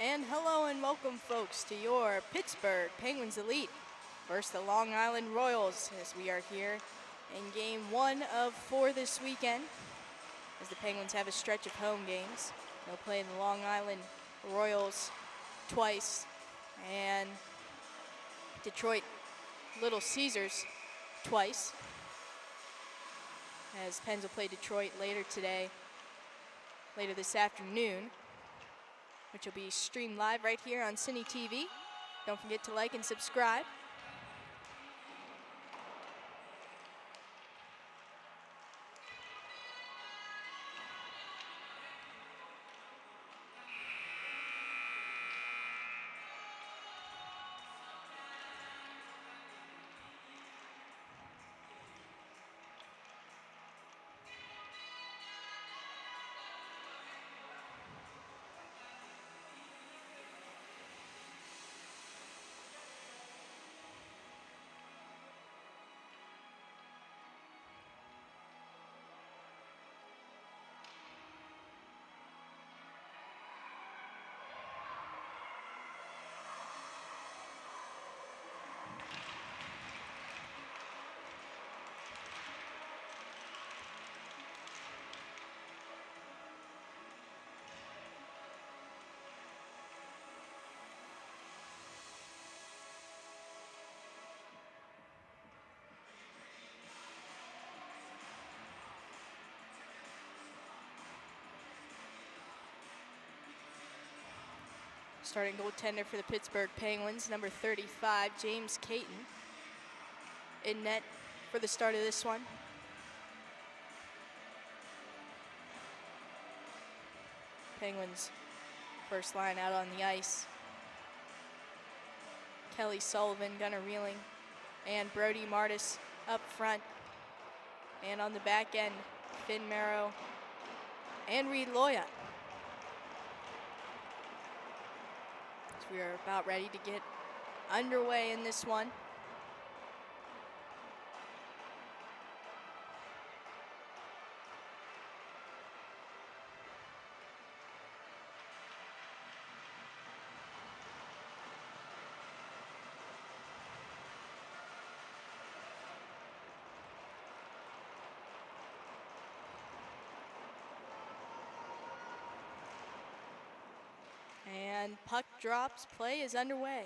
And hello and welcome, folks, to your Pittsburgh Penguins Elite versus the Long Island Royals, as we are here in game 1 of 4 this weekend, as the Penguins have a stretch of home games. They'll play the Long Island Royals twice and Detroit Little Caesars twice, as Pens will play Detroit later this afternoon, which will be streamed live right here on Cine TV. Don't forget to like and subscribe. Starting goaltender for the Pittsburgh Penguins, number 35, James Caton, in net for the start of this one. Penguins first line out on the ice. Kelly Sullivan, Gunnar Reeling, and Brody Martis up front. And on the back end, Finn Merrow and Reed Loya. We are about ready to get underway in this one. And puck drops, play is underway.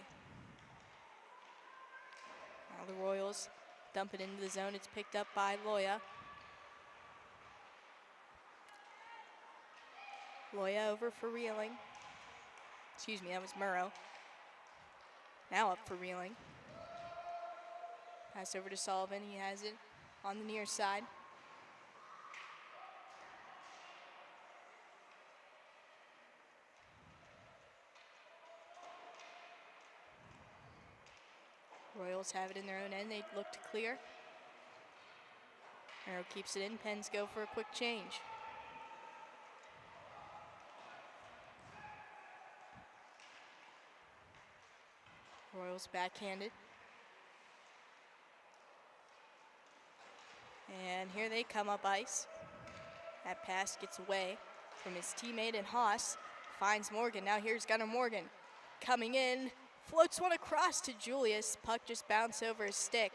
Now the Royals dump it into the zone. It's picked up by Loya. Loya over for Reeling. Excuse me, that was Merrow. Now up for Reeling. Pass over to Sullivan. He has it on the near side. Royals have it in their own end. They look to clear. Merrow keeps it in. Pens go for a quick change. Royals backhanded. And here they come up ice. That pass gets away from his teammate, and Haas finds Morgan. Now here's Gunnar Morgan coming in. Floats one across to Julius. Puck just bounced over his stick.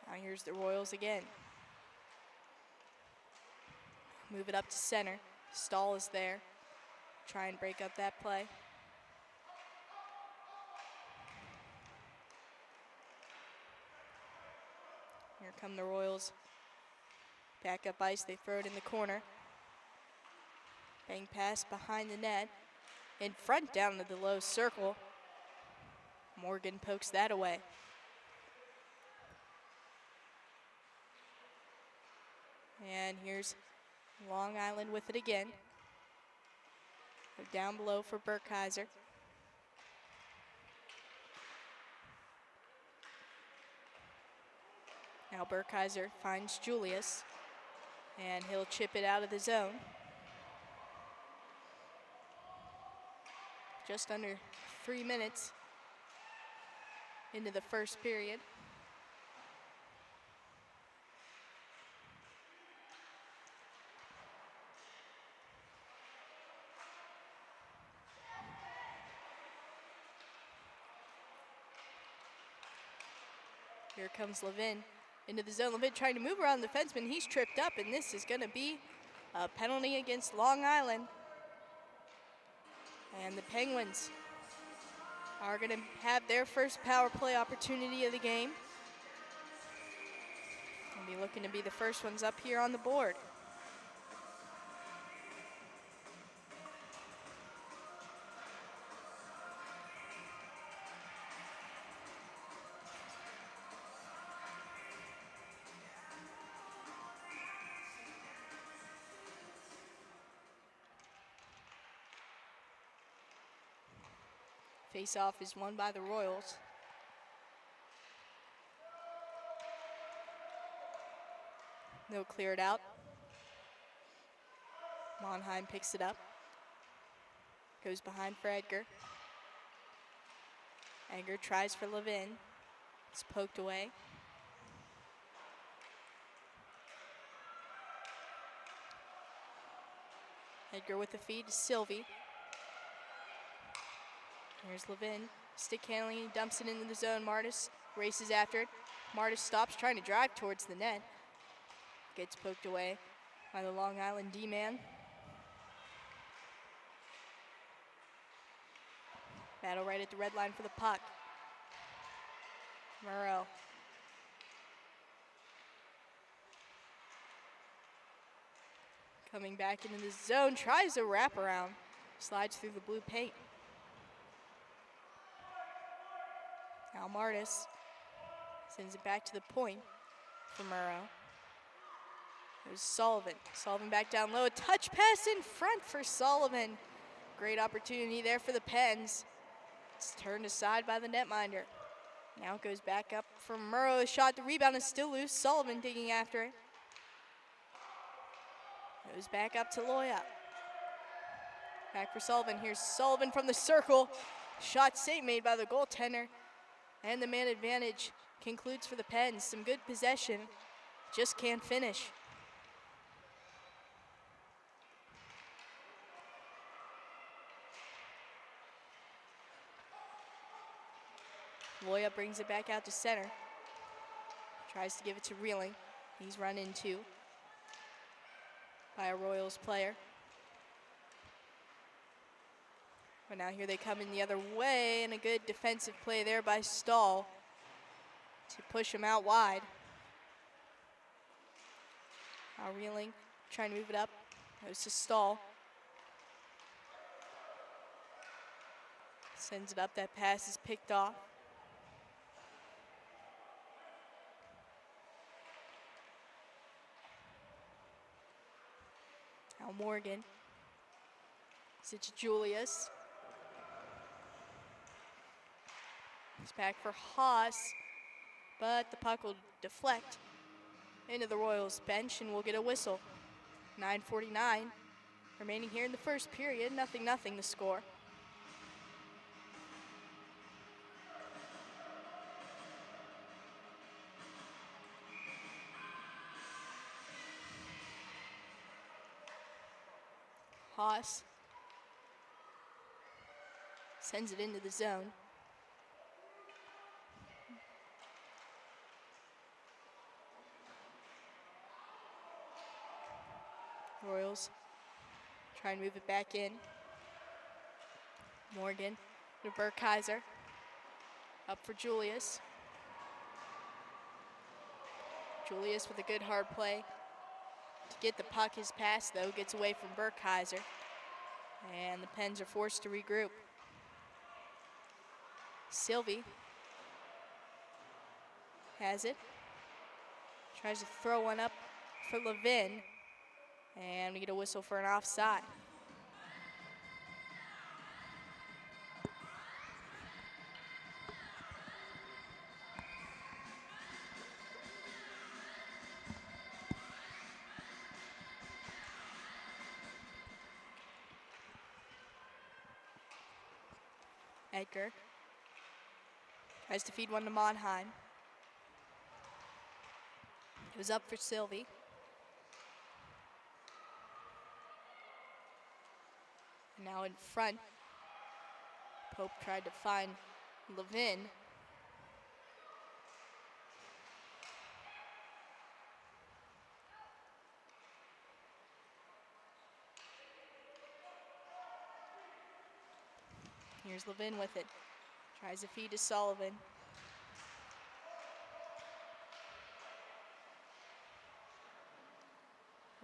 Now here's the Royals again. Move it up to center. Stahl is there. Try and break up that play. Here come the Royals. Back up ice, they throw it in the corner. Bang pass behind the net. In front down to the low circle. Morgan pokes that away. And here's Long Island with it again. They're down below for Burkheiser. Now Burkheiser finds Julius. And he'll chip it out of the zone. Just under 3 minutes into the first period. Here comes Levin into the zone. Levin trying to move around the defenseman. He's tripped up, and this is going to be a penalty against Long Island. And the Penguins are going to have their first power play opportunity of the game. They'll be looking to be the first ones up here on the board. Face-off is won by the Royals. They'll clear it out. Monheim picks it up. Goes behind for Edgar. Edgar tries for Levin. It's poked away. Edgar with the feed to Sylvie. Here's Levin, stick handling, he dumps it into the zone. Martis races after it. Martis stops, trying to drive towards the net. Gets poked away by the Long Island D-man. Battle right at the red line for the puck. Moreau. Coming back into the zone, tries a wraparound. Slides through the blue paint. Now Martis sends it back to the point for Murrow. There's Sullivan. Sullivan back down low. A touch pass in front for Sullivan. Great opportunity there for the Pens. It's turned aside by the netminder. Now it goes back up for Murrow. Shot, the rebound is still loose. Sullivan digging after it. Goes back up to Loya. Back for Sullivan. Here's Sullivan from the circle. Shot save made by the goaltender. And the man advantage concludes for the Pens. Some good possession, just can't finish. Loya brings it back out to center. Tries to give it to Reeling. He's run into by a Royals player. But now here they come in the other way, and a good defensive play there by Stahl to push him out wide. Now Reeling trying to move it up. Goes to Stahl. Sends it up. That pass is picked off. Now Morgan. It's Julius. It's back for Haas, but the puck will deflect into the Royals bench and we'll get a whistle. 9:49 remaining here in the first period. 0-0 the score. Haas sends it into the zone. Royals try and move it back in. Morgan to Burkheiser. Up for Julius. Julius with a good hard play to get the puck. His pass, though, gets away from Burkheiser. And the Pens are forced to regroup. Sylvie has it. Tries to throw one up for Levin. And we get a whistle for an offside. Edgar tries to feed one to Monheim. It was up for Sylvie. Now in front, Pope tried to find Levin. Here's Levin with it. Tries to feed to Sullivan.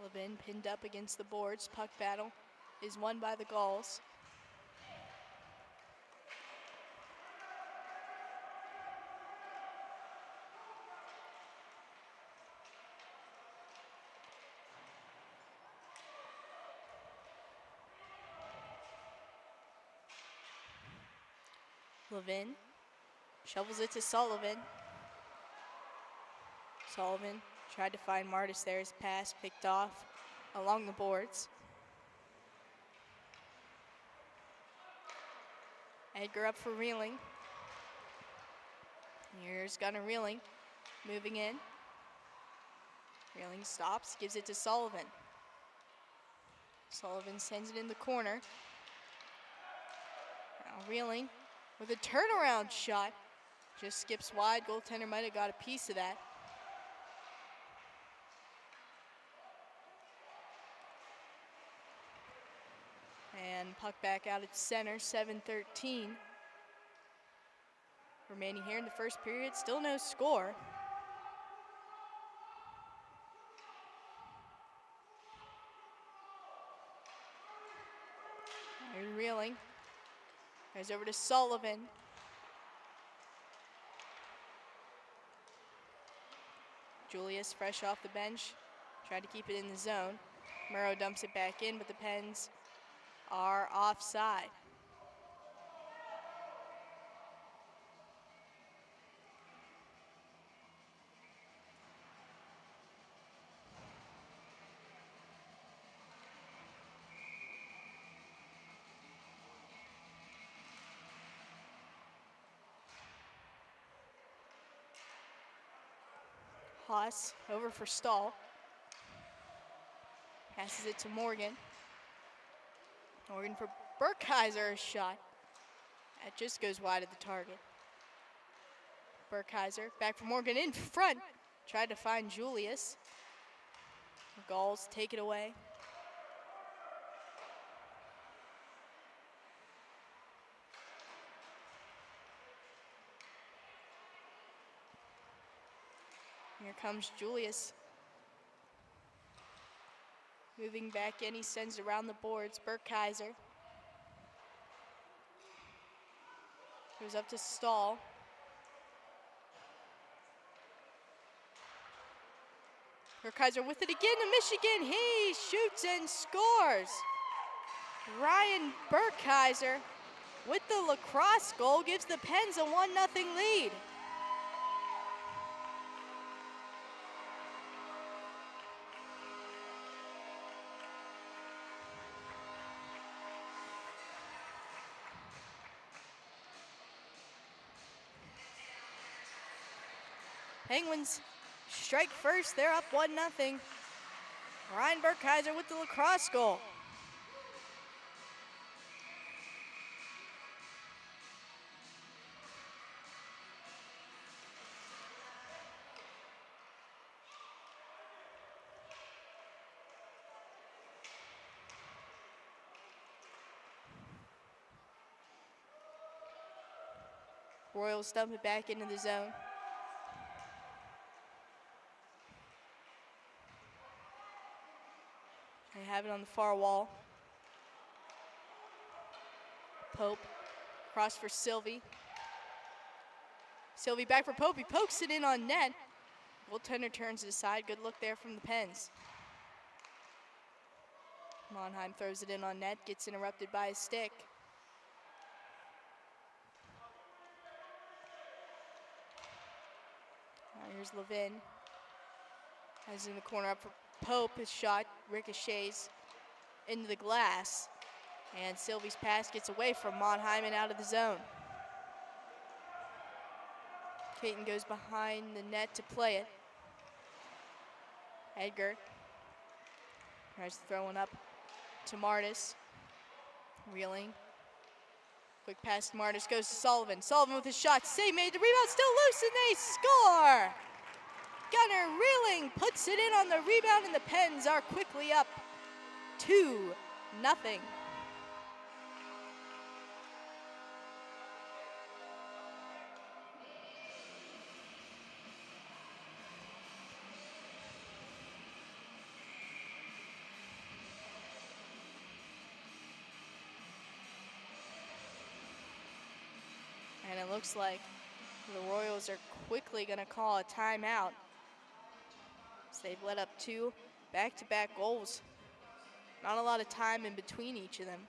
Levin pinned up against the boards. Puck battle is won by the Gulls. Levin shovels it to Sullivan. Sullivan tried to find Martis there. His pass picked off along the boards. Edgar up for Reeling. Here's Gunnar Reeling moving in. Reeling stops, gives it to Sullivan. Sullivan sends it in the corner. Now Reeling with a turnaround shot. Just skips wide. Goaltender might have got a piece of that. And puck back out at center, 7:13. Remaining here in the first period, still no score. Here's Reeling. Goes over to Sullivan. Julius fresh off the bench. Tried to keep it in the zone. Murrow dumps it back in, but the Pens are offside. Haas over for Stahl. Passes it to Morgan. Morgan for Burkheiser, a shot. That just goes wide of the target. Burkheiser back for Morgan in front. Tried to find Julius. The Gulls take it away. Here comes Julius. Moving back in, he sends it around the boards. Burkheiser. Goes up to Stahl. Burkheiser with it again to Michigan. He shoots and scores. Ryan Burkheiser with the lacrosse goal gives the Pens a 1-0 lead. Penguins strike first, they're up 1-0. Ryan Burkheiser with the lacrosse goal. Royals dump it back into the zone. They have it on the far wall. Pope, cross for Sylvie. Sylvie back for Pope, he pokes it in on net. Goaltender turns it aside, good look there from the Pens. Monheim throws it in on net, gets interrupted by a stick. Now here's Levin. Has in the corner up for Pope, his shot ricochets into the glass, and Sylvie's pass gets away from Monheim and out of the zone. Caton goes behind the net to play it. Edgar tries to throw one up to Martis. Reeling. Quick pass to Martis, goes to Sullivan. Sullivan with his shot, save made, the rebound still loose, and they score! Gunnar Reeling puts it in on the rebound, and the Pens are quickly up 2-0. looks like the Royals are quickly going to call a timeout. So they've let up 2 back-to-back goals. Not a lot of time in between each of them.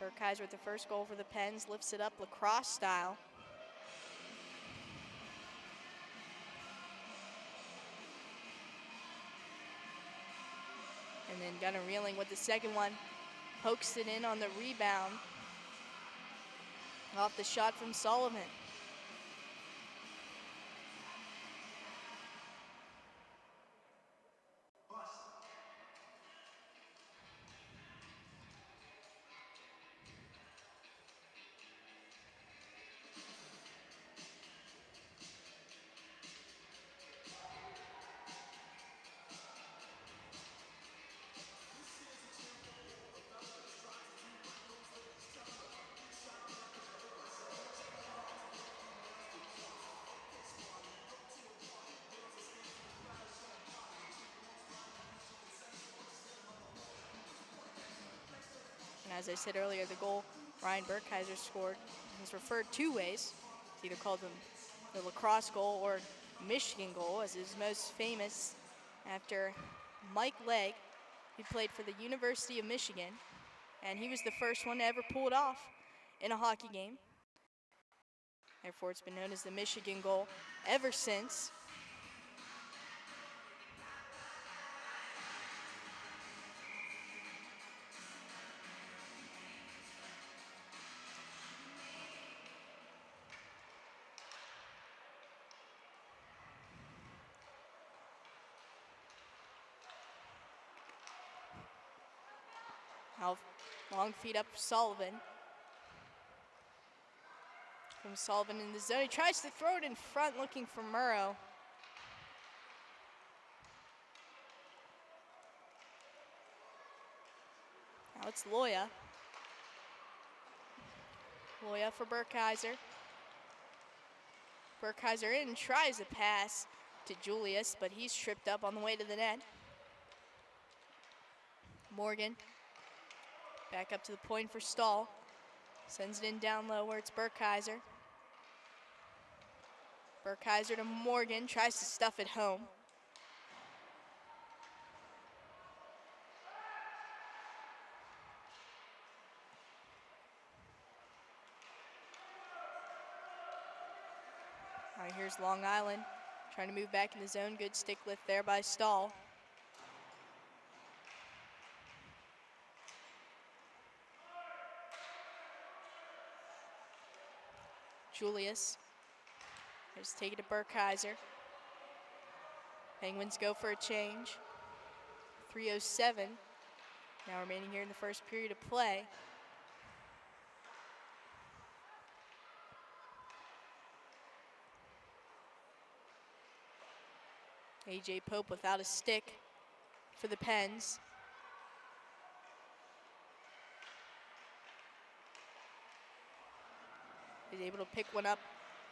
Burkheiser with the first goal for the Pens, lifts it up lacrosse style. And then Gunnar Reeling with the second one. Pokes it in on the rebound. Off the shot from Sullivan. And as I said earlier, the goal Ryan Burkheiser scored is referred 2 ways. It's either called the lacrosse goal or Michigan goal, as is most famous after Mike Legg, who played for the University of Michigan, and he was the first one to ever pull it off in a hockey game. Therefore, it's been known as the Michigan goal ever since. Now, long feed up for Sullivan. From Sullivan in the zone. He tries to throw it in front, looking for Murrow. Now it's Loya. Loya for Burkheiser. Burkheiser in, tries a pass to Julius, but he's tripped up on the way to the net. Morgan back up to the point for Stahl. Sends it in down low where it's Burkheiser. Burkheiser to Morgan, tries to stuff it home. All right, here's Long Island trying to move back in the zone. Good stick lift there by Stahl. Julius. Just take it to Burkheiser. Penguins go for a change. 3:07 now remaining here in the first period of play. A.J. Pope without a stick for the Pens. He's able to pick one up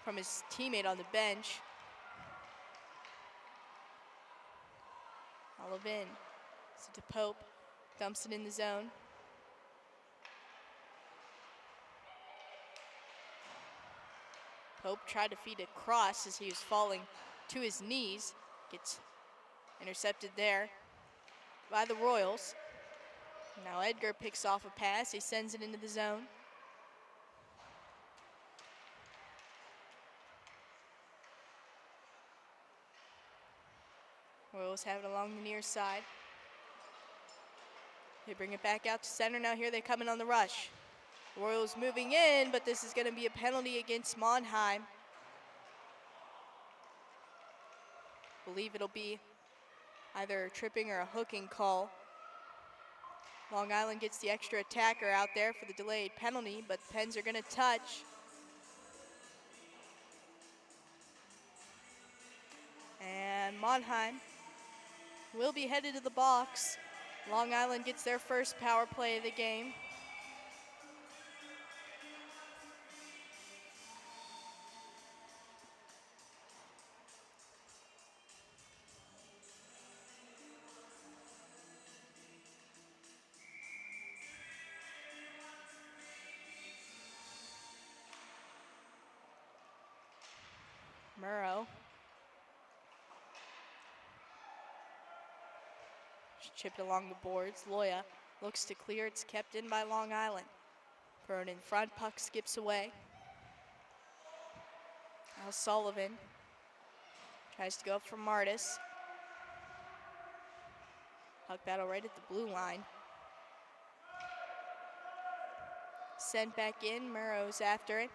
from his teammate on the bench. Olivin, so to Pope, dumps it in the zone. Pope tried to feed it across as he was falling to his knees. Gets intercepted there by the Royals. Now Edgar picks off a pass. He sends it into the zone. Royals have it along the near side. They bring it back out to center. Now here they come in on the rush. Royals moving in, but this is going to be a penalty against Monheim. Believe it'll be either a tripping or a hooking call. Long Island gets the extra attacker out there for the delayed penalty, but the Pens are going to touch. And Monheim will be headed to the box. Long Island gets their first power play of the game. Murrow. Chipped along the boards. Loya looks to clear. It's kept in by Long Island. Thrown in front. Puck skips away. Now Sullivan tries to go up for Martis. Puck battle right at the blue line. Sent back in. Murrow's after it.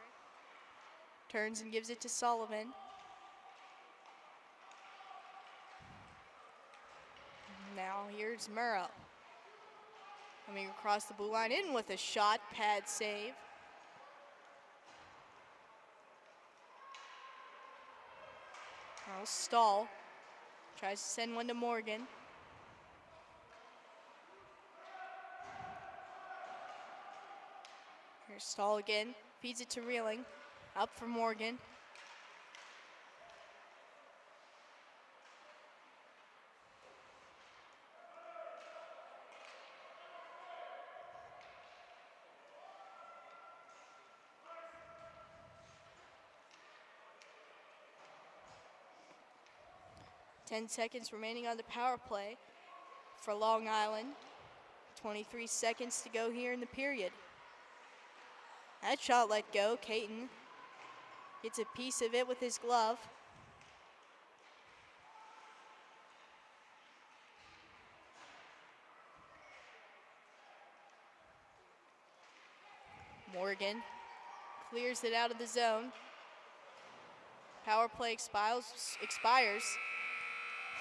Turns and gives it to Sullivan. Now here's Murrow. Coming across the blue line, in with a shot, pad save. Now Stahl tries to send one to Morgan. Here's Stahl again, feeds it to Reeling. Up for Morgan. Ten seconds remaining on the power play for Long Island. 23 seconds to go here in the period. That shot let go. Caton gets a piece of it with his glove. Morgan clears it out of the zone. Power play expires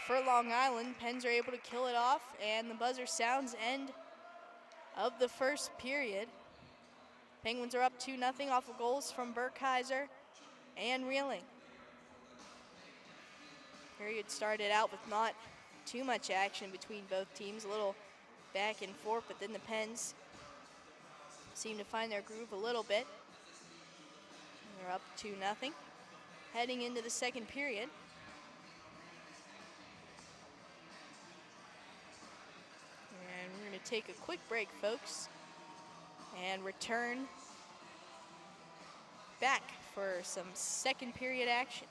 for Long Island. Pens are able to kill it off, and the buzzer sounds end of the first period. Penguins are up 2-0 off of goals from Burkheiser and Reeling. Period started out with not too much action between both teams, a little back and forth, but then the Pens seem to find their groove a little bit. And they're up 2-0. Heading into the second period. And we're going to take a quick break, folks, and return back for some second period action.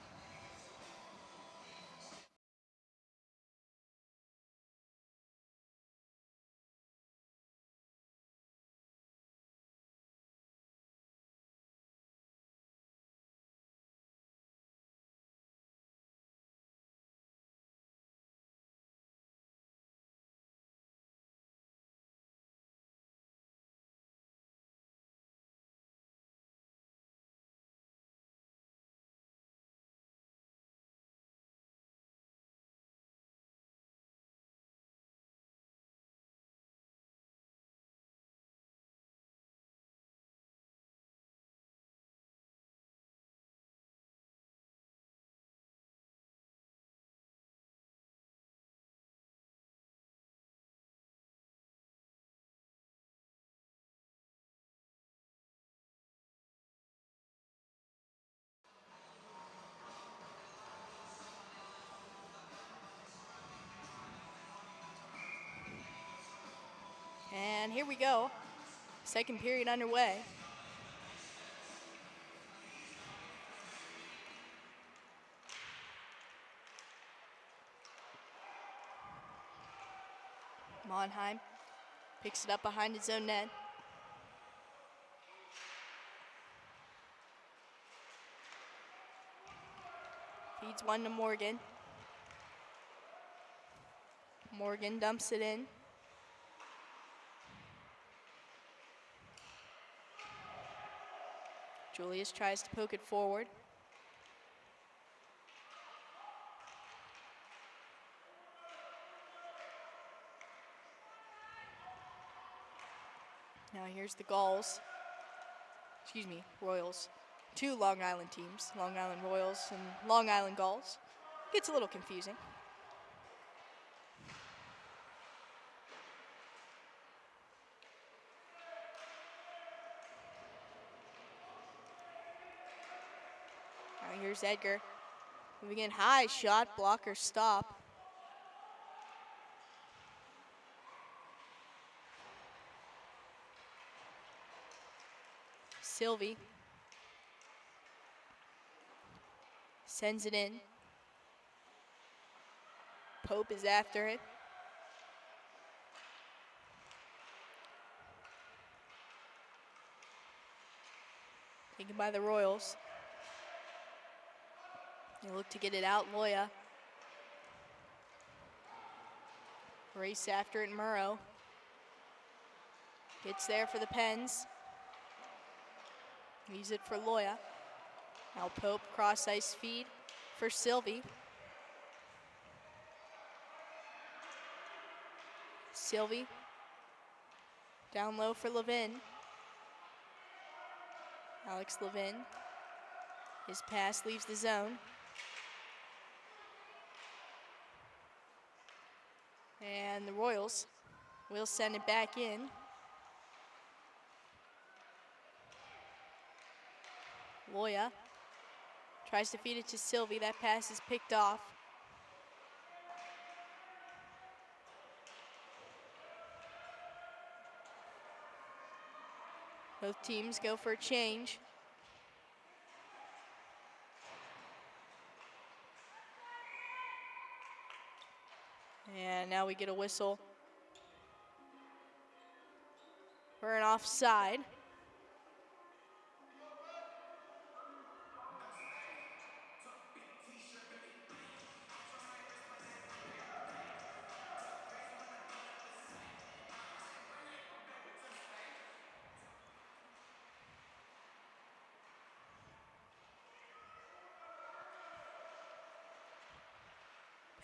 And here we go. Second period underway. Monheim picks it up behind his own net. Feeds one to Morgan. Morgan dumps it in. Julius tries to poke it forward. Now here's the Royals. Two Long Island teams, Long Island Royals and Long Island Gulls. Gets a little confusing. Now here's Edgar. Moving in high, shot, blocker, stop. Sends it in. Pope is after it. Taken by the Royals. They look to get it out, Loya. Race after it, Murrow. Gets there for the Pens. Leaves it for Loya. Now Pope, cross ice feed for Sylvie. Sylvie. Down low for Levin. Alex Levin. His pass leaves the zone. And the Royals will send it back in. Loya tries to feed it to Sylvie. That pass is picked off. Both teams go for a change. And now we get a whistle for an offside.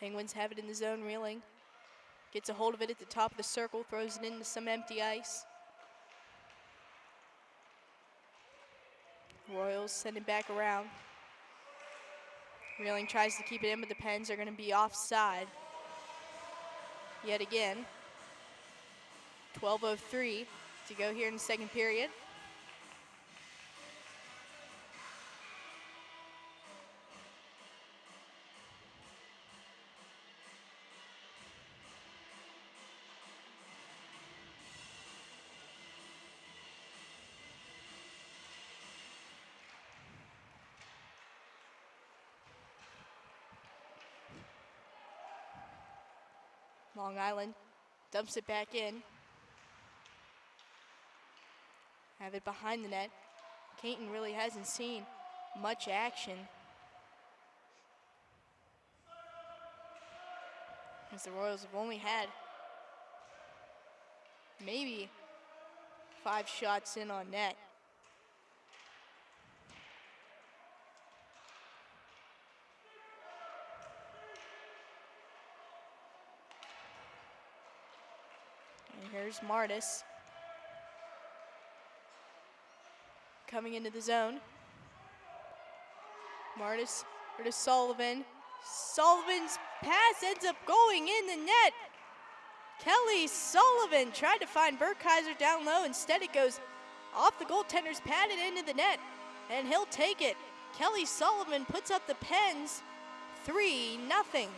Penguins have it in the zone, reeling. Gets a hold of it at the top of the circle, throws it into some empty ice. Royals send it back around. Reeling tries to keep it in, but the Pens are going to be offside yet again. 12:03 to go here in the second period. Long Island dumps it back in. Have it behind the net. Caton really hasn't seen much action, as the Royals have only had maybe 5 shots in on net. And here's Martis coming into the zone. Martis or to Sullivan. Sullivan's pass ends up going in the net. Kelly Sullivan tried to find Burkheiser down low. Instead it goes off the goaltender's pad and into the net, and he'll take it. Kelly Sullivan puts up the Pens 3-0.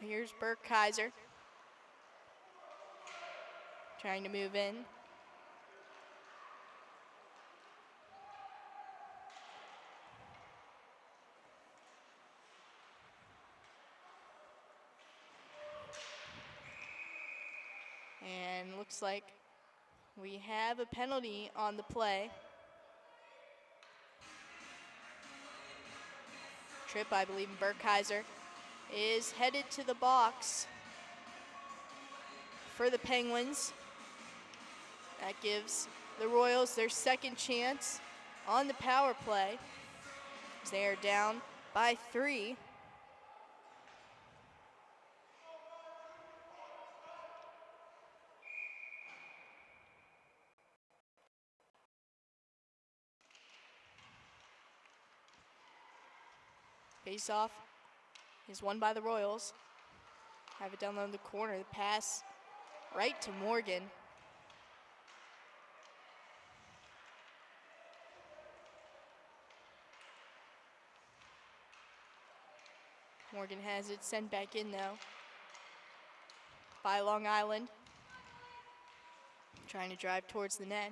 Here's Burkheiser trying to move in. And looks like we have a penalty on the play. Trip, I believe, in Burkheiser is headed to the box for the Penguins. That gives the Royals their second chance on the power play, as they are down by 3. Face-off is won by the Royals. Have it down on the corner. The pass right to Morgan. Morgan has it sent back in though by Long Island. Trying to drive towards the net.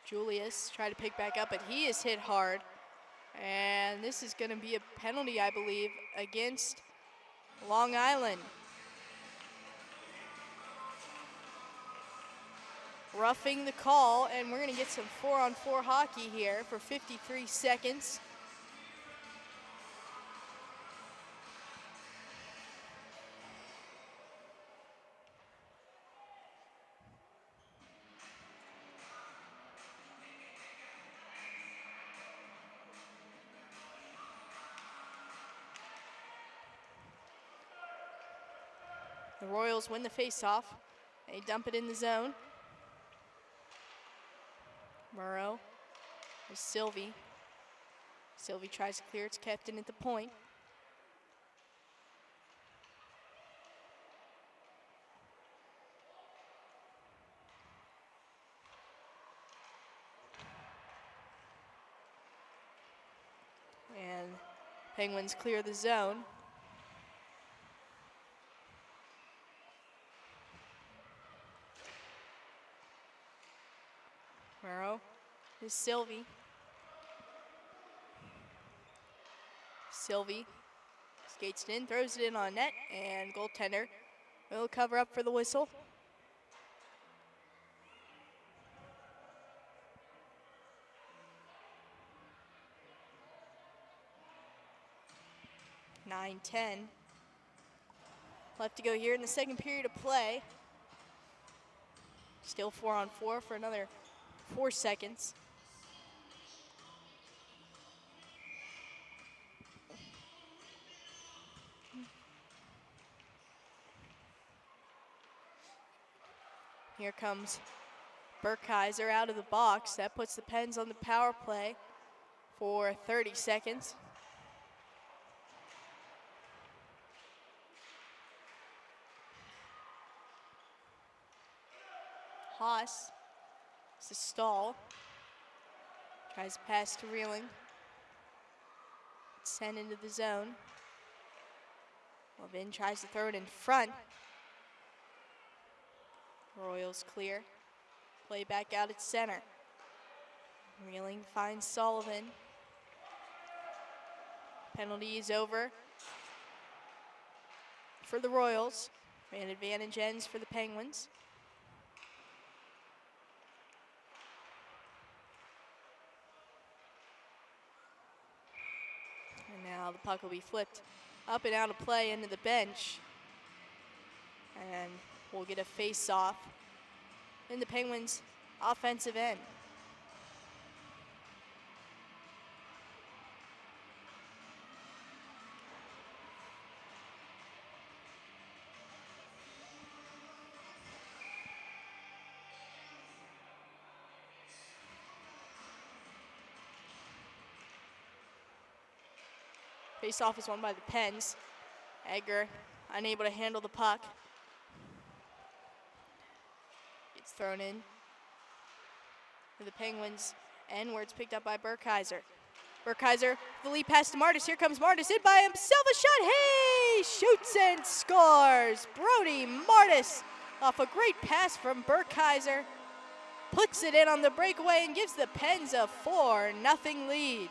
Julius tried to pick back up, but he is hit hard. And this is going to be a penalty, I believe, against Long Island. Roughing the call, and we're going to get some 4-on-4 hockey here for 53 seconds. The Royals win the face-off. They dump it in the zone. Murrow with Sylvie. Sylvie tries to clear, it's kept in at the point. And Penguins clear the zone. Murrow is Sylvie. Sylvie skates it in, throws it in on net, and goaltender will cover up for the whistle. (9:10) left to go here in the second period of play. Still 4-on-4 for another 4 seconds. Here comes Burkheiser out of the box. That puts the Pens on the power play for 30 seconds. Haas is a stall. Tries to pass to Reeling. Sent into the zone. Levin tries to throw it in front. Royals clear. Play back out at center. Reeling finds Sullivan. Penalty is over for the Royals. Man advantage ends for the Penguins. And now the puck will be flipped up and out of play into the bench. And we'll get a face-off in the Penguins' offensive end. Face-off is won by the Pens. Edgar unable to handle the puck. It's thrown in for the Penguins end where it's picked up by Burkheiser. Burkheiser, the lead pass to Martis. Here comes Martis in by himself. A shot. Hey! Shoots and scores. Brody Martis off a great pass from Burkheiser. Puts it in on the breakaway and gives the Pens a 4-0 lead.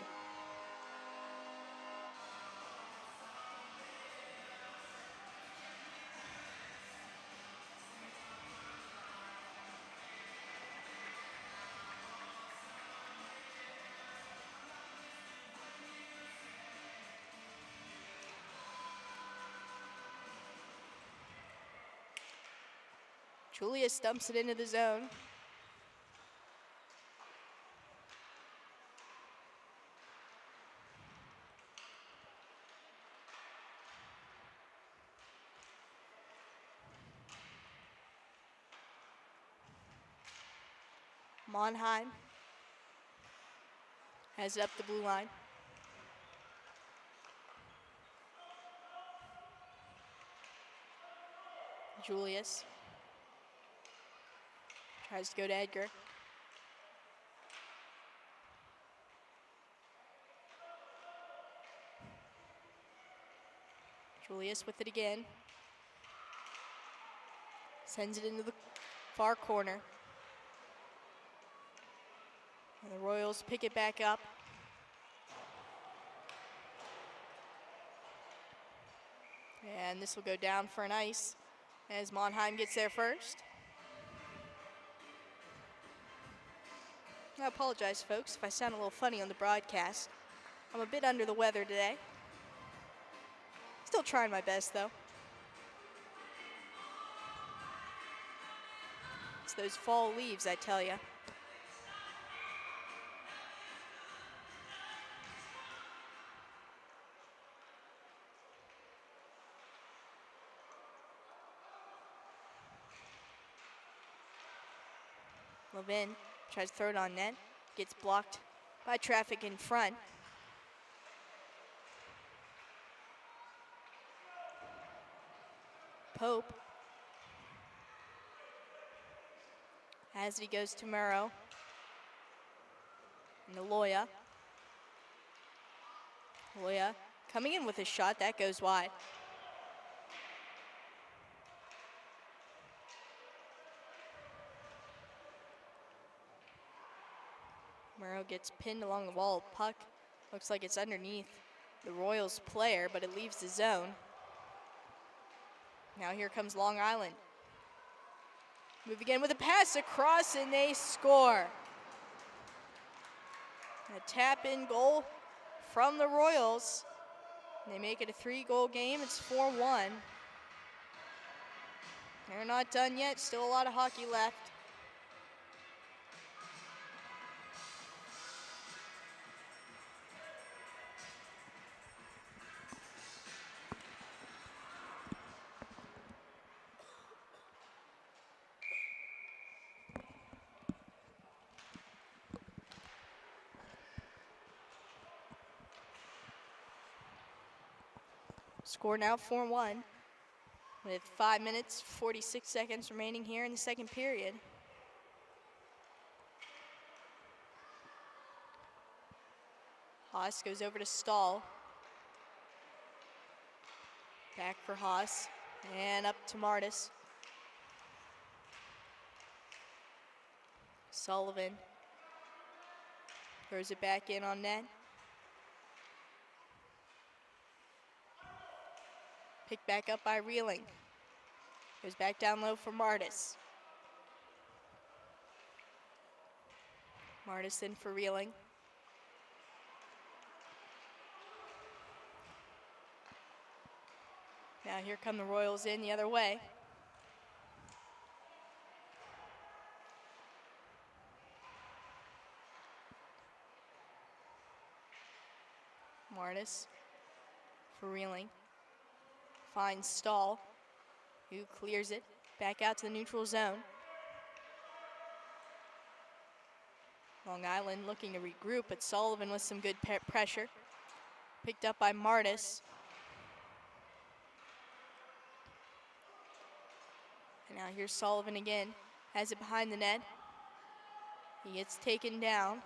Julius dumps it into the zone. Monheim Has it up the blue line. Julius tries to go to Edgar. Julius with it again. Sends it into the far corner. And the Royals pick it back up. And this will go down for an ice as Monheim gets there first. I apologize, folks, if I sound a little funny on the broadcast. I'm a bit under the weather today. Still trying my best, though. It's those fall leaves, I tell ya. Levin tries to throw it on net, gets blocked by traffic in front. Pope. As he goes to Murrow. And Loya. Loya coming in with a shot, that goes wide. Murrow gets pinned along the wall. Puck looks like it's underneath the Royals player, but it leaves the zone. Now here comes Long Island. Move again with a pass across, and they score. A tap-in goal from the Royals. They make it a 3-goal game. It's 4-1. They're not done yet. Still a lot of hockey left. Score now 4-1 with 5 minutes, 46 seconds remaining here in the second period. Haas goes over to Stahl. Back for Haas and up to Martis. Sullivan throws it back in on net. Picked back up by Reeling. Goes back down low for Martis. Martis in for Reeling. Now here come the Royals in the other way. Martis for Reeling. Finds Stahl, who clears it back out to the neutral zone. Long Island looking to regroup, but Sullivan with some good pressure. Picked up by Martis. And now here's Sullivan again. Has it behind the net. He gets taken down.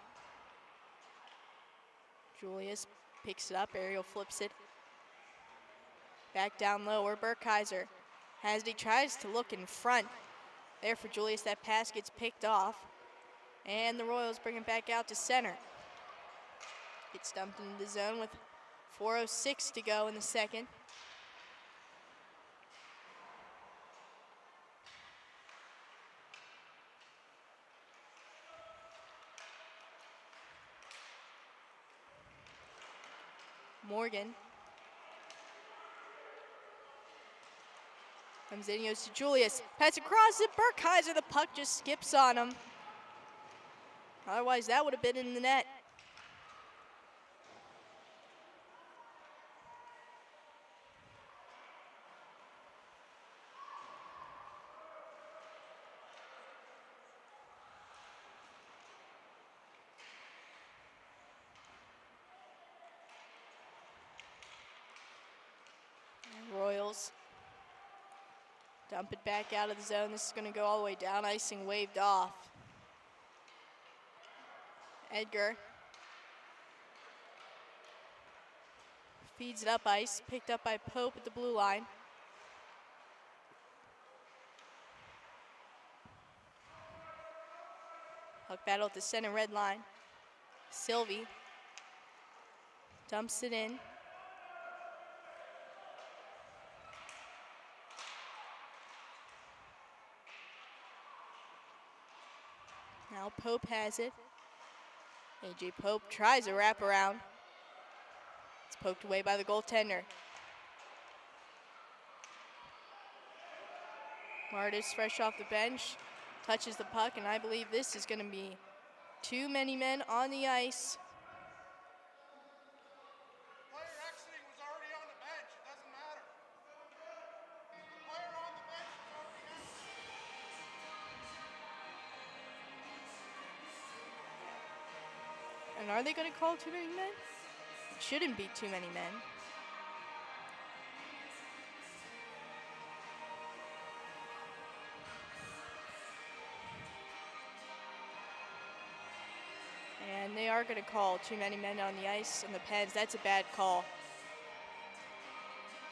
Julius picks it up, aerial flips it. Back down low, where Burkheiser has it. He tries to look in front. There for Julius, that pass gets picked off. And the Royals bring it back out to center. Gets dumped into the zone with 4:06 to go in the second. Morgan comes in, goes to Julius. Pass across it, Burkheiser, the puck just skips on him. Otherwise, that would have been in the net. Royals. Dump it back out of the zone. This is going to go all the way down. Icing waved off. Edgar feeds it up ice. Picked up by Pope at the blue line. Puck battle at the center red line. Sylvie dumps it in. Now Pope has it. AJ Pope tries a wraparound. It's poked away by the goaltender. Martis fresh off the bench, touches the puck, and I believe this is going to be too many men on the ice. Player exiting was already on the bench. It doesn't matter. The player on the bench was already exiting. And are they going to call too many men? It shouldn't be too many men. And they are going to call too many men on the ice in the Pens. That's a bad call.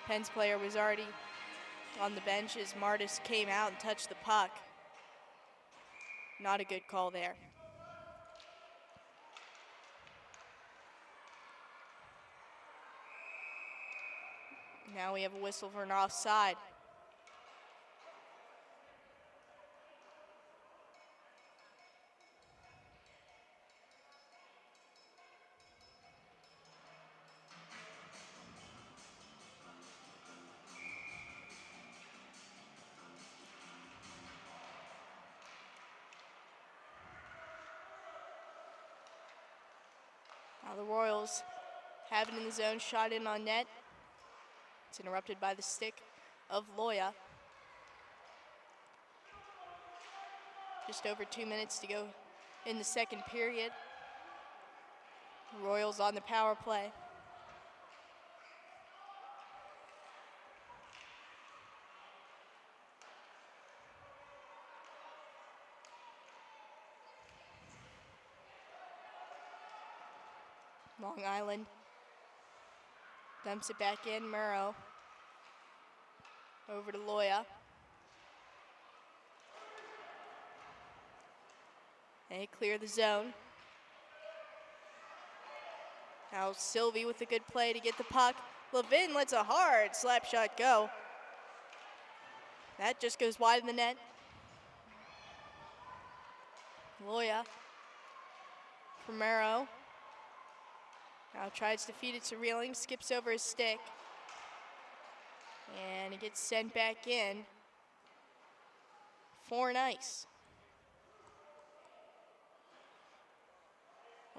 Pens player was already on the bench as Martis came out and touched the puck. Not a good call there. Now we have a whistle for an offside. Now the Royals have it in the zone, shot in on net. It's interrupted by the stick of Loya. Just over 2 minutes to go in the second period. Royals on the power play. Long Island dumps it back in. Murrow over to Loya. They clear the zone. Now Sylvie with a good play to get the puck. Levin lets a hard slap shot go. That just goes wide of the net. Loya for Murrow. Now tries to feed it to Reeling, skips over his stick. And it gets sent back in for an ice.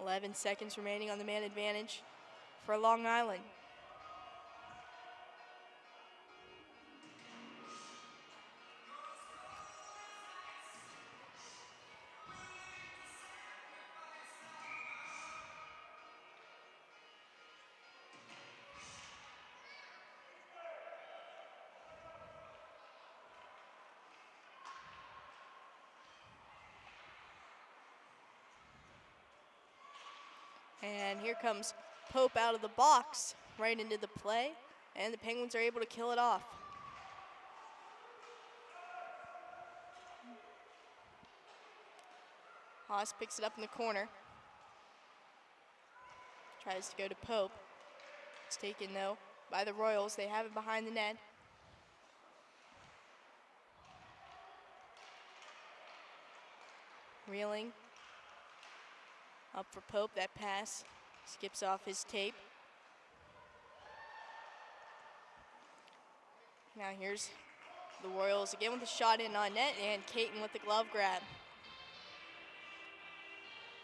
11 seconds remaining on the man advantage for Long Island. And here comes Pope out of the box, right into the play, and the Penguins are able to kill it off. Haas picks it up in the corner. Tries to go to Pope. It's taken, though, by the Royals. They have it behind the net. Reeling. Up for Pope, that pass skips off his tape. Now here's the Royals again with a shot in on net, and Caton with the glove grab.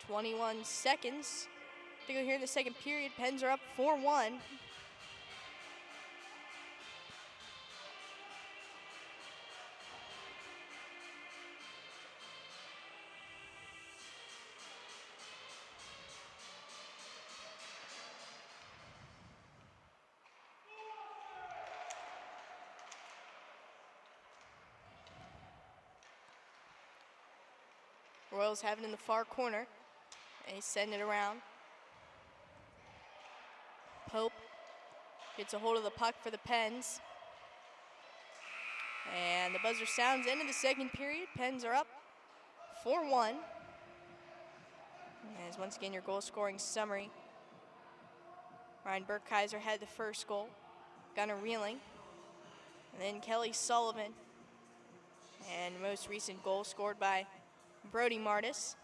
21 seconds to go here in the second period. Pens are up 4-1. Royals have it in the far corner. And they send it around. Pope gets a hold of the puck for the Pens. And the buzzer sounds into the second period. Pens are up 4-1. As once again your goal scoring summary. Ryan Burkeiser had the first goal. Gunnar Reeling. And then Kelly Sullivan. And most recent goal scored by Brody Martis.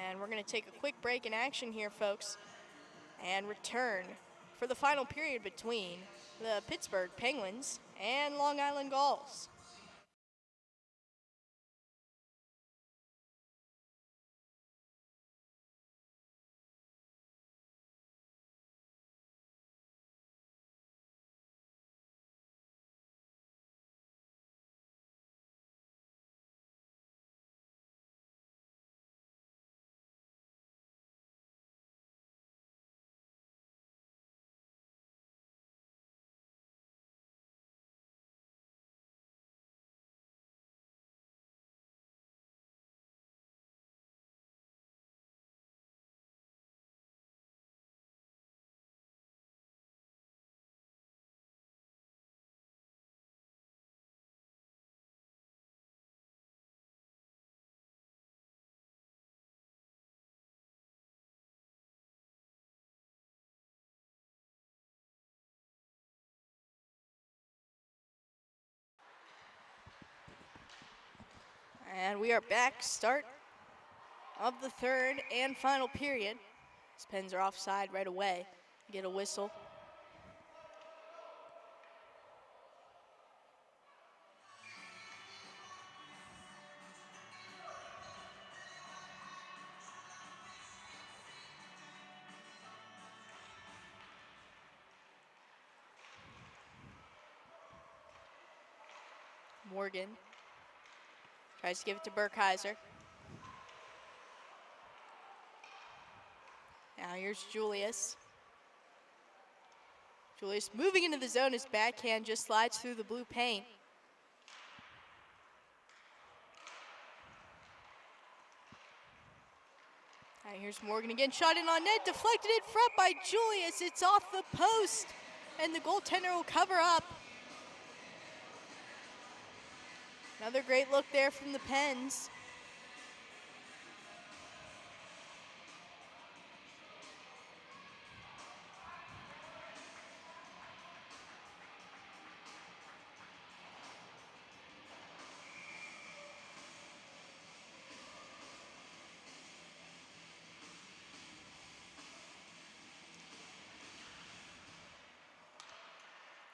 And we're going to take a quick break in action here, folks, and return for the final period between the Pittsburgh Penguins and Long Island Gulls. And we are back, start of the third and final period. These Pens are offside right away. Get a whistle. Morgan tries to give it to Burkeiser. Now here's Julius. Julius moving into the zone. His backhand just slides through the blue paint. Now here's Morgan again. Shot in on net. Deflected in front by Julius. It's off the post. And the goaltender will cover up. Another great look there from the Pens.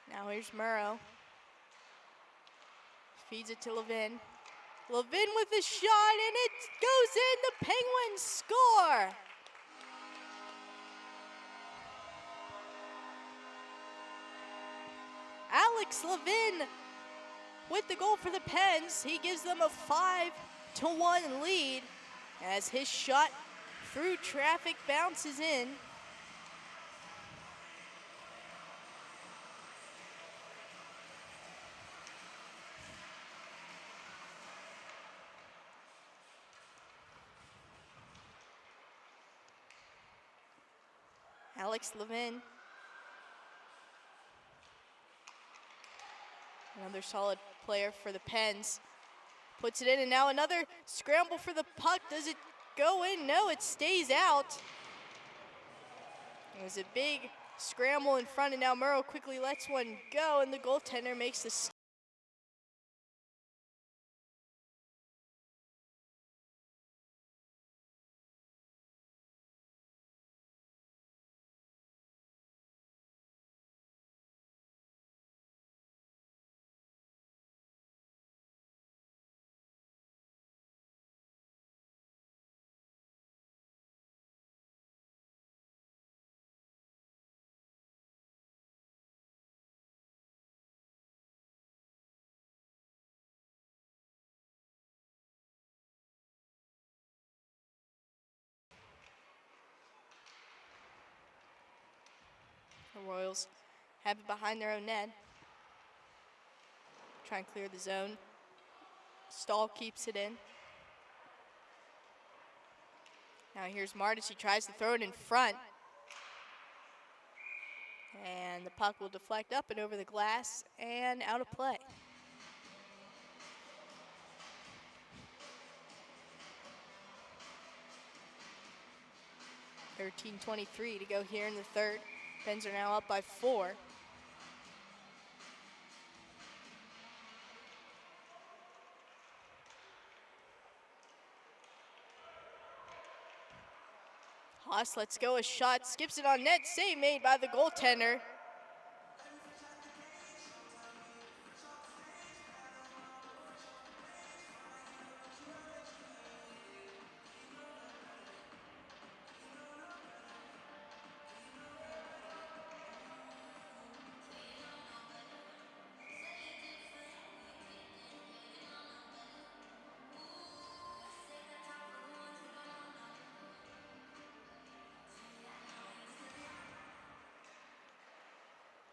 Now here's Murrow. Feeds it to Levin. Levin with the shot, and it goes in. The Penguins score. Alex Levin with the goal for the Pens. He gives them a 5-1 lead as his shot through traffic bounces in. Alex Levin. Another solid player for the Pens. Puts it in, and now another scramble for the puck. Does it go in? No, it stays out. It was a big scramble in front, and now Murrow quickly lets one go, and the goaltender makes the stop. The Royals have it behind their own net. Try and clear the zone. Stahl keeps it in. Now here's Martis. He tries to throw it in front. And the puck will deflect up and over the glass and out of play. .23 to go here in the third. Pens are now up by 4. Haas lets go a shot, skips it on net, save made by the goaltender.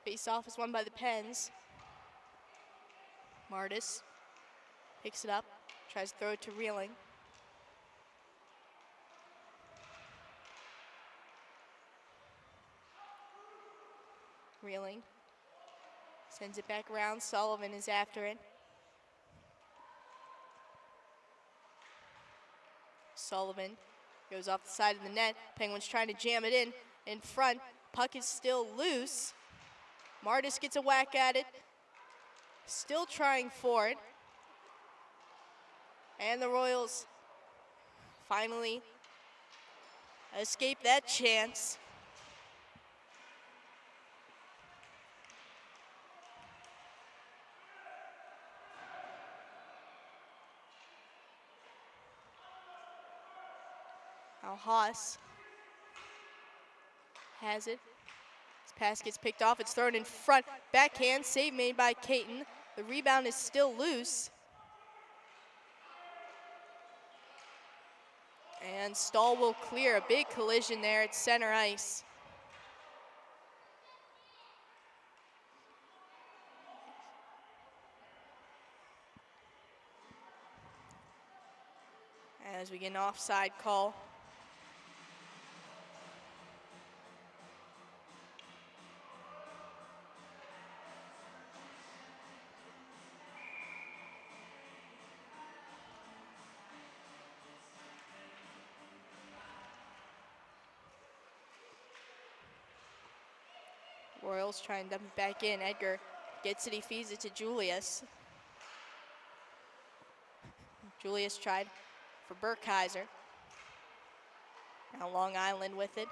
Face-off is won by the Pens. Martis picks it up, tries to throw it to Reeling. Reeling sends it back around. Sullivan is after it. Sullivan goes off the side of the net. Penguins trying to jam it in front. Puck is still loose. Martis gets a whack at it. Still trying for it. And the Royals finally escape that chance. Now Haas has it. This pass gets picked off. It's thrown in front. Backhand save made by Caton. The rebound is still loose. And Stahl will clear. A big collision there at center ice. As we get an offside call. Royals try and dump it back in. Edgar gets it, he feeds it to Julius. Julius tried for Burkheiser. Now Long Island with it.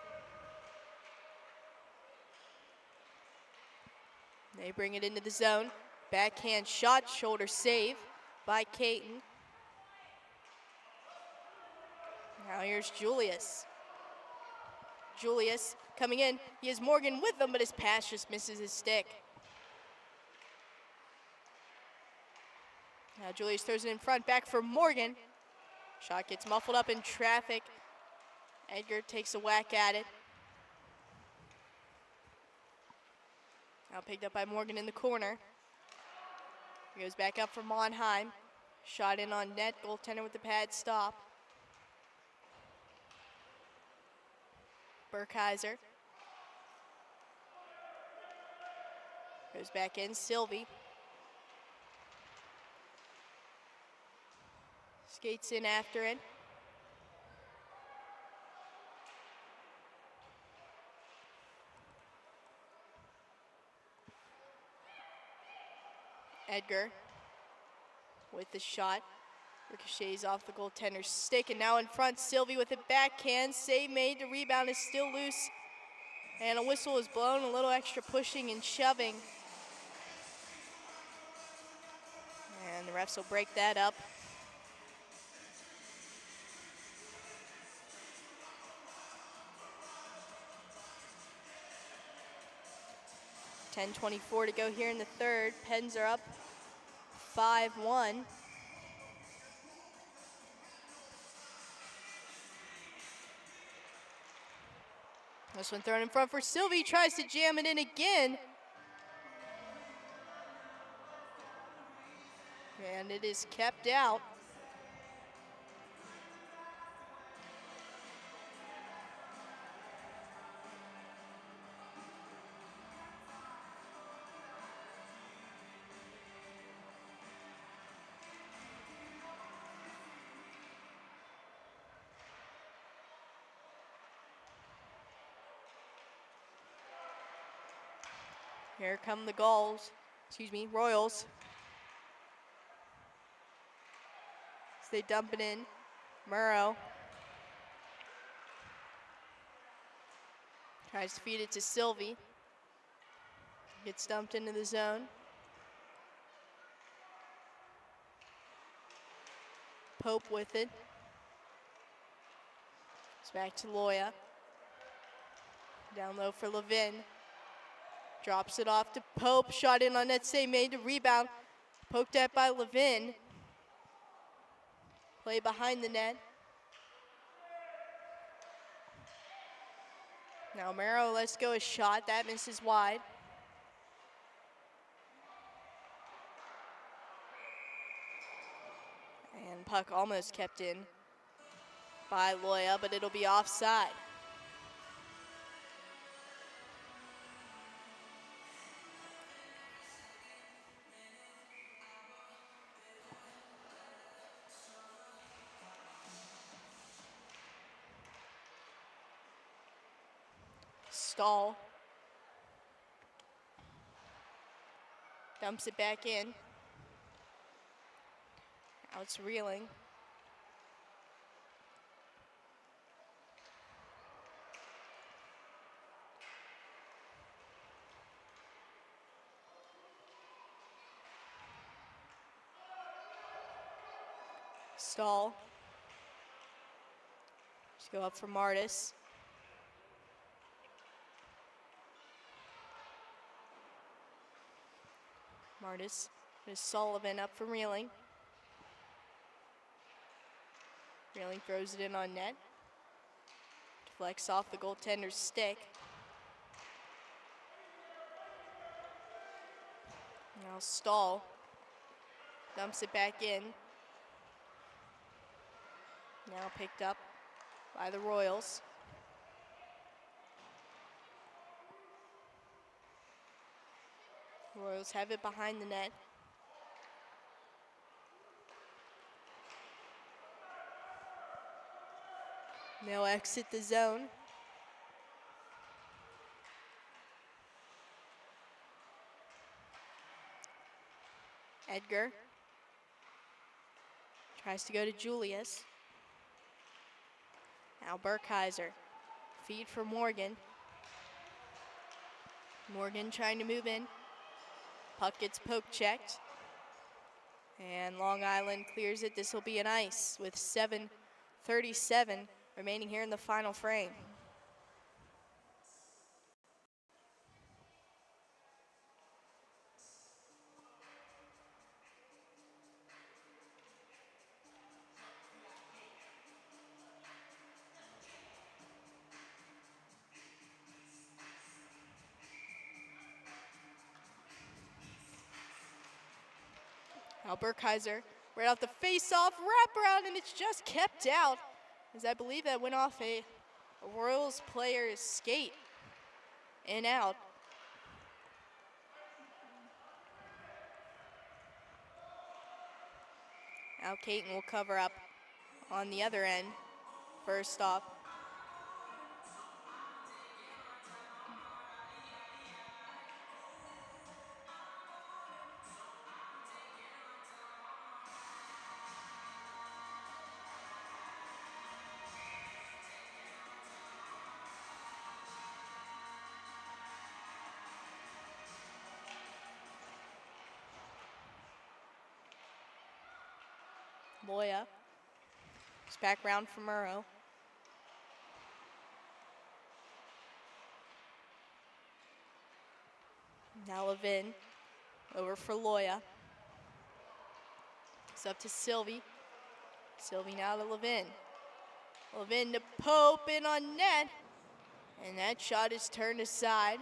They bring it into the zone. Backhand shot, shoulder save by Caton. Now here's Julius. Julius coming in. He has Morgan with him, but his pass just misses his stick. Now Julius throws it in front, back for Morgan. Shot gets muffled up in traffic. Edgar takes a whack at it. Now picked up by Morgan in the corner. He goes back up for Monheim. Shot in on net, goaltender with the pad stop. Burkheiser. Goes back in, Sylvie. Skates in after it. Edgar with the shot. Ricochets off the goaltender's stick, and now in front, Sylvie with a backhand. Save made, the rebound is still loose. And a whistle is blown, a little extra pushing and shoving. And the refs will break that up. .24 to go here in the third. Pens are up 5-1. This one thrown in front for Sylvie, tries to jam it in again. And it is kept out. Here come the Royals. As they dump it in. Murrow tries to feed it to Sylvie. Gets dumped into the zone. Pope with it. It's back to Loya. Down low for Levin. Drops it off to Pope. Shot in on net save, made to rebound. Poked at by Levin. Play behind the net. Now Murrow lets go a shot. That misses wide. And puck almost kept in by Loya, but it'll be offside. Stahl dumps it back in. Now it's Reeling. Stahl. Just go up for Martis. Martis is Sullivan up for Reeling. Reeling throws it in on net. Deflects off the goaltender's stick. Now Stahl dumps it back in. Now picked up by the Royals. Royals have it behind the net. They'll exit the zone. Edgar tries to go to Julius. Now Burkheiser. Feed for Morgan. Morgan trying to move in. Puck gets poke checked. And Long Island clears it. This will be an ice with 7:37 remaining here in the final frame. Now Burkheiser, right off the face-off, wraparound, and it's just kept out, as I believe that went off a Royals player's skate and out. Now Caton will cover up on the other end. First off. Loya. It's back round for Murrow. Now Levin. Over for Loya. It's up to Sylvie. Sylvie now to Levin. Levin to Pope in on net. And that shot is turned aside.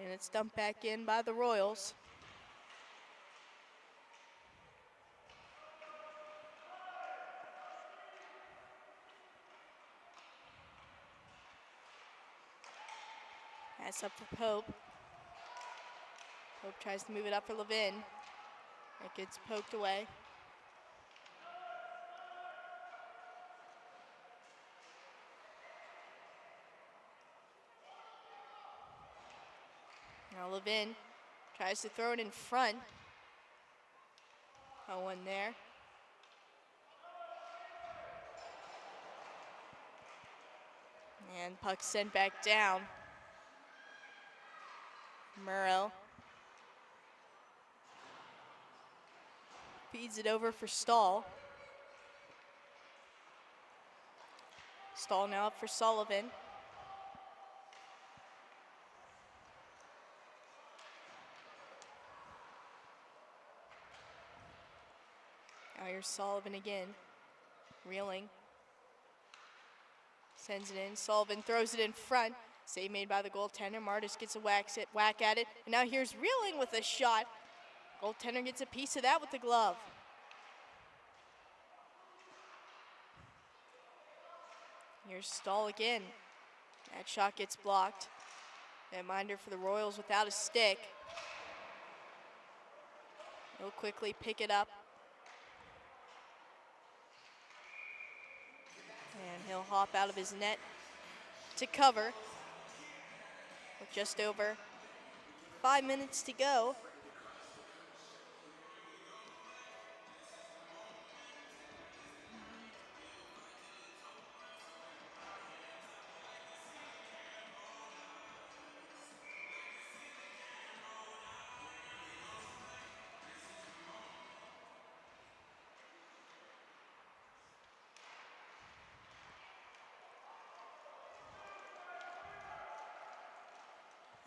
And it's dumped back in by the Royals. Pass up for Pope. Pope tries to move it up for Levin. It gets poked away. Now Levin tries to throw it in front. Oh, one there. And puck sent back down. Murrow feeds it over for Stahl. Stahl now up for Sullivan. Now here's Sullivan again, reeling. Sends it in, Sullivan throws it in front. Save made by the goaltender. Martis gets a whack at it. And now here's Reeling with a shot. Goaltender gets a piece of that with the glove. Here's Stahl again. That shot gets blocked. Reminder for the Royals without a stick. He'll quickly pick it up. And he'll hop out of his net to cover. With just over 5 minutes to go.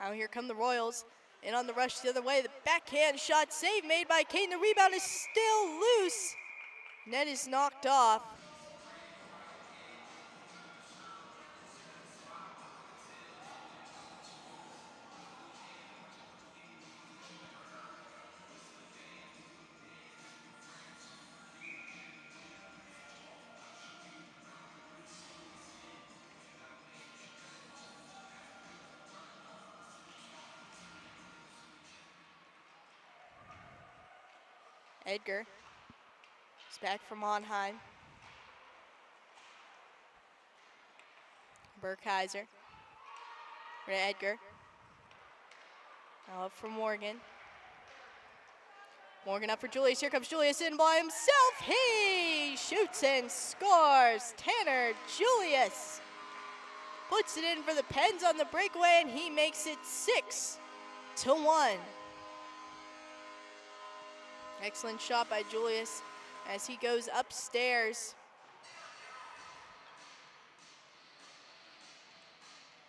Now here come the Royals. And on the rush the other way, the backhand shot save made by Kane. The rebound is still loose. Net is knocked off. Edgar is back from Monheim. Burkheiser. For Edgar. Now up for Morgan. Morgan up for Julius. Here comes Julius in by himself. He shoots and scores. Tanner Julius puts it in for the Pens on the breakaway, and he makes it 6-1. Excellent shot by Julius as he goes upstairs.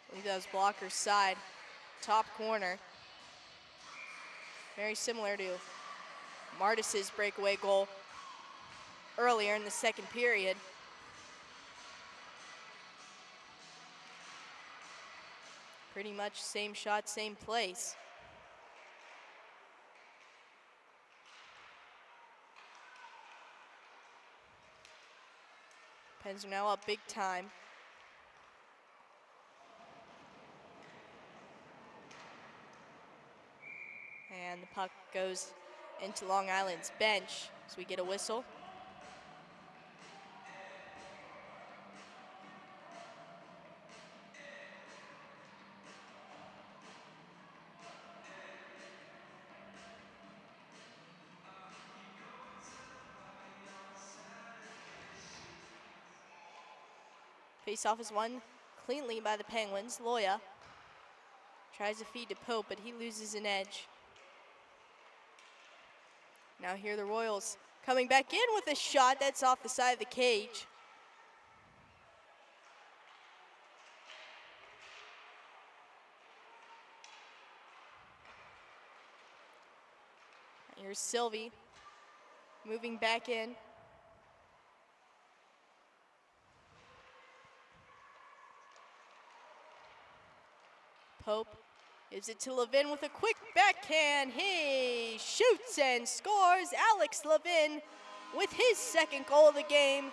I believe that was blocker's side, top corner. Very similar to Martis's breakaway goal earlier in the second period. Pretty much same shot, same place. Pens are now up big time. And the puck goes into Long Island's bench, so we get a whistle. Face-off is won cleanly by the Penguins. Loya tries to feed to Pope, but he loses an edge. Now here the Royals coming back in with a shot that's off the side of the cage. Here's Sylvie moving back in. Pope Gives it to Levin with a quick backhand. He shoots and scores. Alex Levin with his second goal of the game.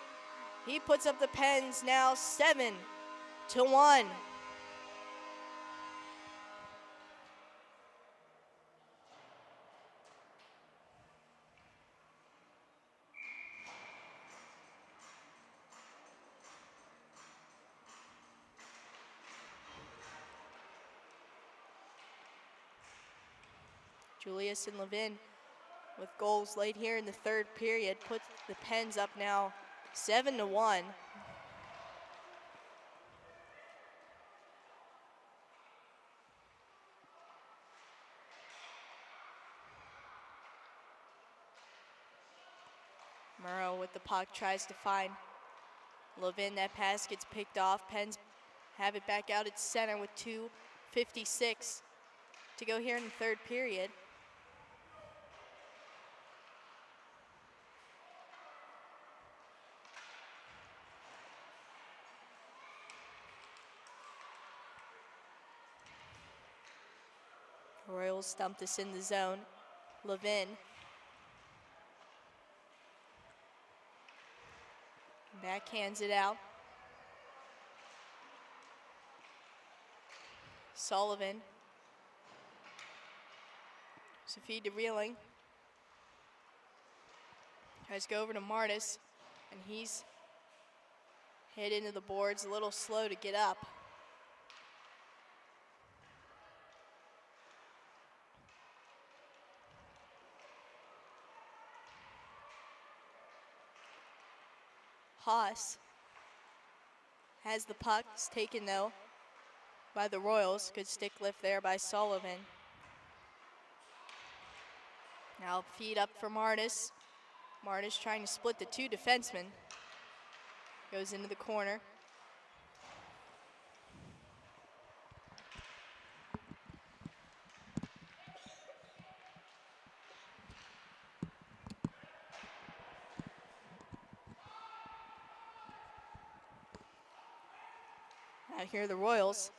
He puts up the Pens now 7-1. Julius and Levin with goals late here in the third period puts the Pens up now 7-1. Murrow with the puck tries to find Levin. That pass gets picked off. Pens have it back out at center with 2:56 to go here in the third period. Royals stump this in the zone. Levin. Backhands it out. Sullivan. It's a feed to Reeling. Tries to go over to Martis, and he's hit into the boards, a little slow to get up. Haas has the puck. It's taken though by the Royals. Good stick lift there by Sullivan. Now feed up for Martis. Martis trying to split the two defensemen. Goes into the corner. Out here the Royals.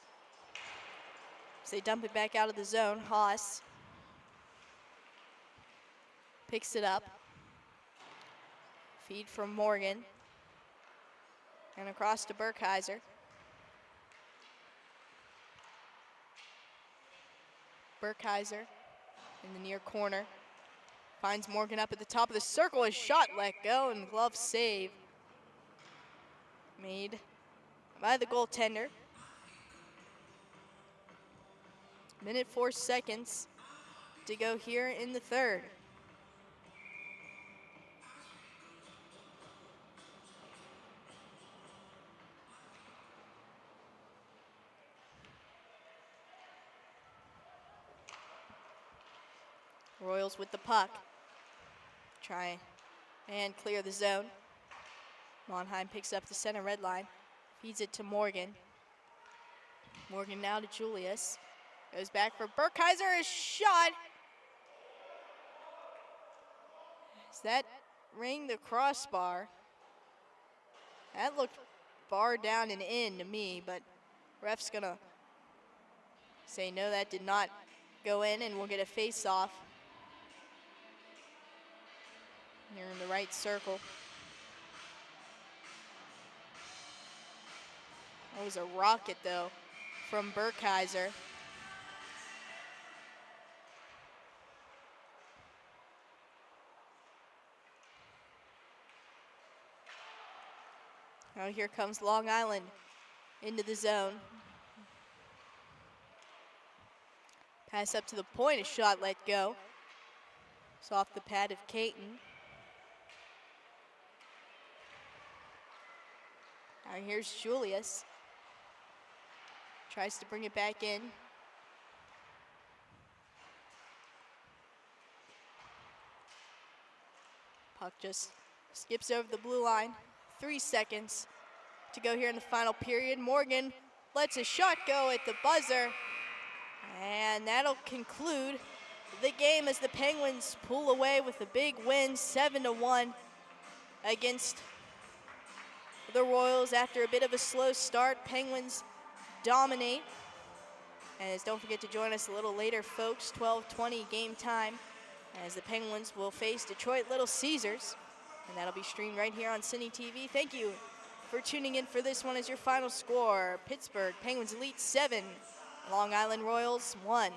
So they dump it back out of the zone. Haas picks it up. Feed from Morgan. And across to Burkheiser. Burkheiser in the near corner. Finds Morgan up at the top of the circle. His shot let go and glove save made by the goaltender. Minute 4 seconds to go here in the third. Royals with the puck. Try and clear the zone. Monheim picks up the center red line. Feeds it to Morgan. Morgan now to Julius. Goes back for Burkheiser. His shot. Does that ring the crossbar? That looked barred down and in to me, but ref's gonna say no, that did not go in, and we'll get a face-off. Here in the right circle. That was a rocket though from Burkheiser. Now here comes Long Island into the zone. Pass up to the point, a shot let go. It's off the pad of Caton. Now here's Julius. Tries to bring it back in. Puck just skips over the blue line. 3 seconds to go here in the final period. Morgan lets a shot go at the buzzer. And that'll conclude the game as the Penguins pull away with a big win, 7-1 against the Royals. After a bit of a slow start, Penguins dominate And don't forget to join us a little later, folks, 12:20 game time, as the Penguins will face Detroit Little Caesars. And that'll be streamed right here on Cine TV. Thank you for tuning in for this one. As your final score, Pittsburgh Penguins Elite 7, Long Island Royals 1.